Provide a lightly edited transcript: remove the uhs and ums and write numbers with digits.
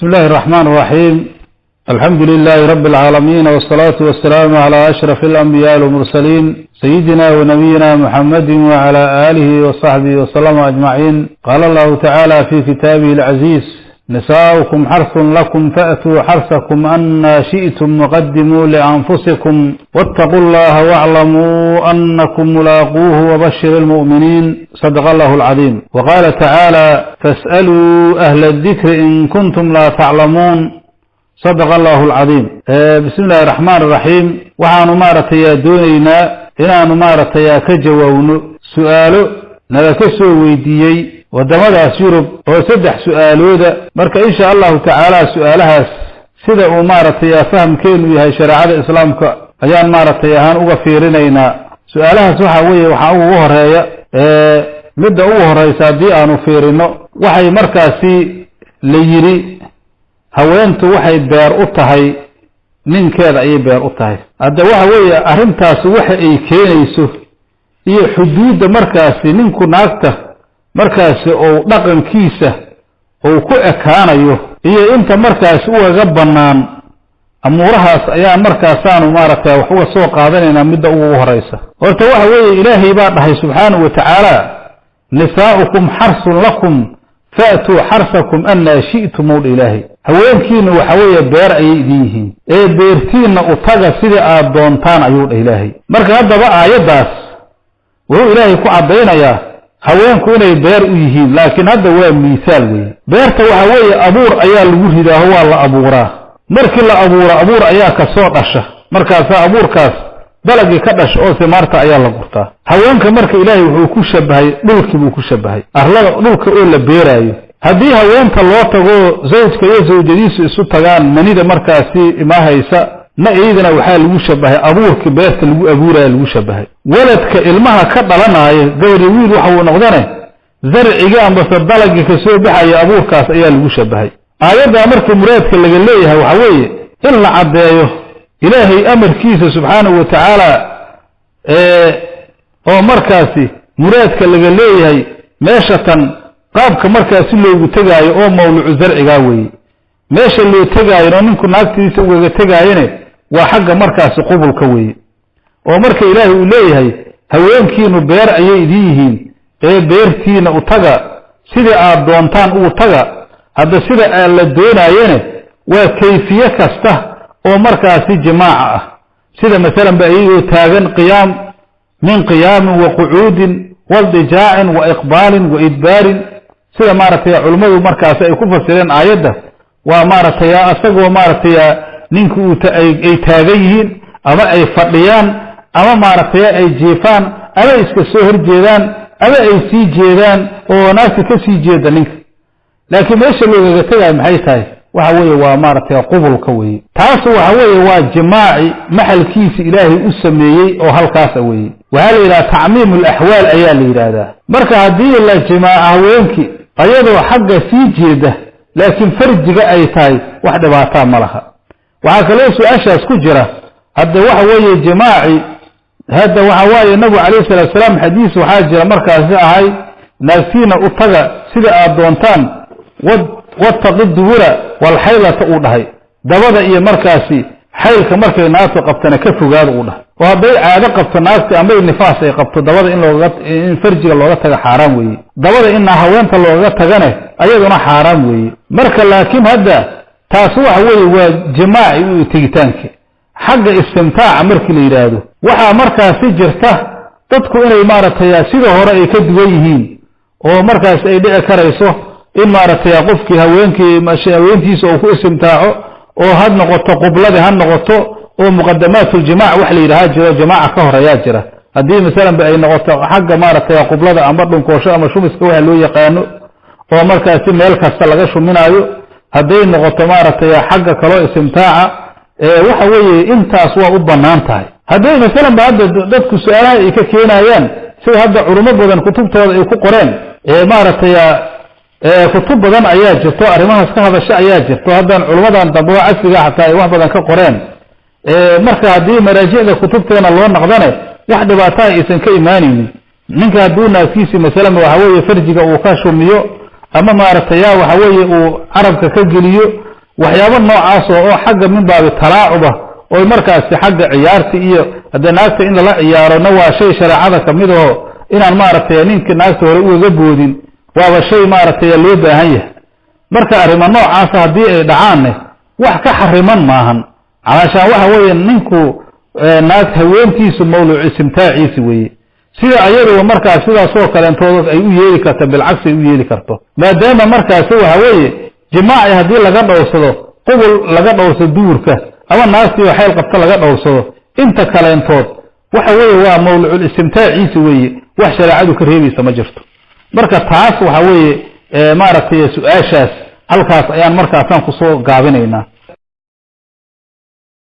بسم الله الرحمن الرحيم. الحمد لله رب العالمين، والصلاة والسلام على أشرف الأنبياء والمرسلين سيدنا ونبينا محمد وعلى آله وصحبه وسلم أجمعين. قال الله تعالى في كتابه العزيز: نساؤكم حرث لكم فأتوا حرثكم أن شئتم وقدموا لأنفسكم واتقوا الله واعلموا أنكم ملاقوه وبشر المؤمنين. صدق الله العظيم. وقال تعالى: فاسألوا أهل الذكر إن كنتم لا تعلمون. صدق الله العظيم. بسم الله الرحمن الرحيم. وحانو مارتيا دونينا إنانو مارتيا كجوون سؤالو نلكسو ويديي ودمداس يورب oo saddex su'aalooda marka insha Allah ta'ala su'aalahaas sida uu maartay fahamkeenu yahay shariicada islaamka ayaan maartay ahaan uga fiirinayna su'aalahaas waxa weeye waxa ugu horeeya midda ugu horeysa hadii aanu fiirino waxay markaasi la yiri haweentu waxay beer u tahay ninkeeda ay beer u tahay hadda waxa weeye arintaas waxa ay keenayso iyo xuduudda markaasi ninku naagta markaasi oo dhaqankiisa oo ku ekaanayo iyo inta markaasi uga banaan amuurahaas ayaa markaasaanu maartay wax uga soo qaadanayna midda ugu horeysa horta waxa weeye ilaahay baa dhahay subhanahu wa ta'ala: nisaa'ukum harsun lakum fa'tu harsakum anna shi'tum ilaahi. haweenkiina waxa weeye beer ay yihiin ee beertiina u taga sida aad doontaan ayuu ilaahay. marka haddaba aayadaas wuxuu ilaahay ku cadeynayaa haweenku inay beer u yihiin, laakiin hadda waa miisaal weeye. beerta waxa weeye abuur ayaa lagu ridaa, waa la abuuraa. markii la abuuro abuur ayaa ka soo dhasha, markaas abuurkaas dalagii ka dhasho oo simaarta ayaa la gurtaa. haweenka marka ilaahay wuxuu ku shabahay dhulkii buu ku shabahay, arlada dhulka oo la beeraayo. haddii haweenta loo tago zawjka iyo zawjadiisu isu tagaan manida markaasi imaahaysa ma eedana waxaa lagu shabahay abuurkii beerta lagu abuuraa lagu shabahay. waladka ilmaha ka dhalanaya gabadh wiil waxa uu noqdane zarciga amba dalagii ka soo baxaya abuurkaas ayaa lagu shabahay. aayada markii muraadka laga leeyahay waxa weeye in la cadeeyo ilaahay amarkiisa subhanahu wa ta'ala oo markaasi muraadka laga leeyahay meeshatan qaabka markaasi loogu tagaayo oo mawluuc zarciga weeye. meesha loo tagaayo ninku naagtiisa uga tagaayene waa xagga markaasi qubulka weeye. oo marka ilaahay uu leeyahay haweenkiinu beer ayay yihiin ee beertiina u taga sida aad doontaan u taga. hadda sida la doonayene waa kayfiye kasta oo markaasi jamaaca ah, sida mesela baayuu taagan qiyaam min qiyaam wa qu'ud wa dijaa' wa iqbal wa idbar, sida maartay culimadu markaasi ay ku fasireen aayada waa maartay asagoo maartay ninku ay taagan yihiin ama ay fadhiyaan ama maartay ay jiifaan ama iska soo horjeedaan ama ay sii jeedaan oo naagta ka sii jeeda ninka. laakiin meesha looga tagay maxay tahay waxa weeye waa maartay qubulka weeye. taas waxa weeye waa jimaaci maxalkiisa ilaahay u sameeyay oo halkaas weeye. waxa la yiraahdaa ta'miimul ahwaal ayaa la yiraahdaa. marka hadii la jimaaca haweenki ayadoo xagga sii jeeda laakiin farjiga ay tahay wax dhibaato ma laha. waxa kale su'aashaas ku jira hadda waxa weeye jimaaci hadda waxa weeye nabi kaleey sallallahu alayhi wasallam xadiis waxa jira markaas ahay naagtiina u taga sida aad doontaan wattaqidura wal haylata u dhahay dabada iyo markaasi haylka markay naagta qabtana ka fogaado u dhahay. oo haday caado qabto naagta ama nifaas ay qabto dabada in farjiga looga taga xaraam weeye. dabada in haweenta looga tagane ayaduna xaraam weeye. marka laakiin hadda taas waxa weeye waa jimaaci u tigitaanka xagga istimtaaca markii la yiraahdo waxa markaasi jirta dadku inay maartay sida hore ay ka duwan yihiin oo markaas ay dhici karayso in maartay qofkii haweenkii mashaawintiisa oo ku istimtaaco oo had noqoto qiblada han noqoto oo muqaddamatul jimaa' wax la yiraahdo jiro jimaa' ka horeeya jira. hadii mesela ay noqoto xagga maartay qiblada ama dhunkoosho ama shumiska waxa loo yaqaano oo markaasi meel kasta laga shuminaayo, haday noqoto maartay xagga kale istimtaaca waxa weeye intaas waa u banaan tahay. haday mesela dadku su'aalaha ay ka keenayaan sida hadda culimo badan kutubtooda ay ku qoreen maartay kutub badan ayaa jirto arrimahaas ka hadasha ayaa jirto. haddaan culimadan dambe casriga xataa ay wax badan ka qoreen marka hadii maraajicda kutubteena loo noqdane wax dhibaato aysan ka imaanaynin. ninka haduu naagtiisa mesela waxa weeye farjiga uu ka shumiyo ama maartay waxa weeye uu carabka ka geliyo waxyaabo noocaas oo xagga min baabi talaacuba oo markaasi xagga ciyaarta iyo hadda naagta in la ciyaarona waa shay shariicada kamid oo inaan maaragtay ninka naagta hore uga boodin waaba shay maaragtay loo baahan yahay marka arrimo noocaas haddii ay dhacaanne wax ka xariman maahan calaashaan waxa weeye ninku naag haweentiisu mawluuc istimtaaciisi weeye sida ayaduba markaas sidaasoo kalentooda ay u yeeli karto bilcagsi ay u yeeli karto maadaama markaasi waxa weeye jimaaci haddii laga dhowrsado qubul laga dhowrsado duurka ama naagtii oo xayl qabta laga dhowrsado inta kaleentood waxa weeye waa mawluucul istimtaaciisi weeye wax shareecadu ka reebaysa ma jirto marka taas waxa weeye maaragtay su-aashaas halkaas ayaan markaasaan kusoo gaabinaynaa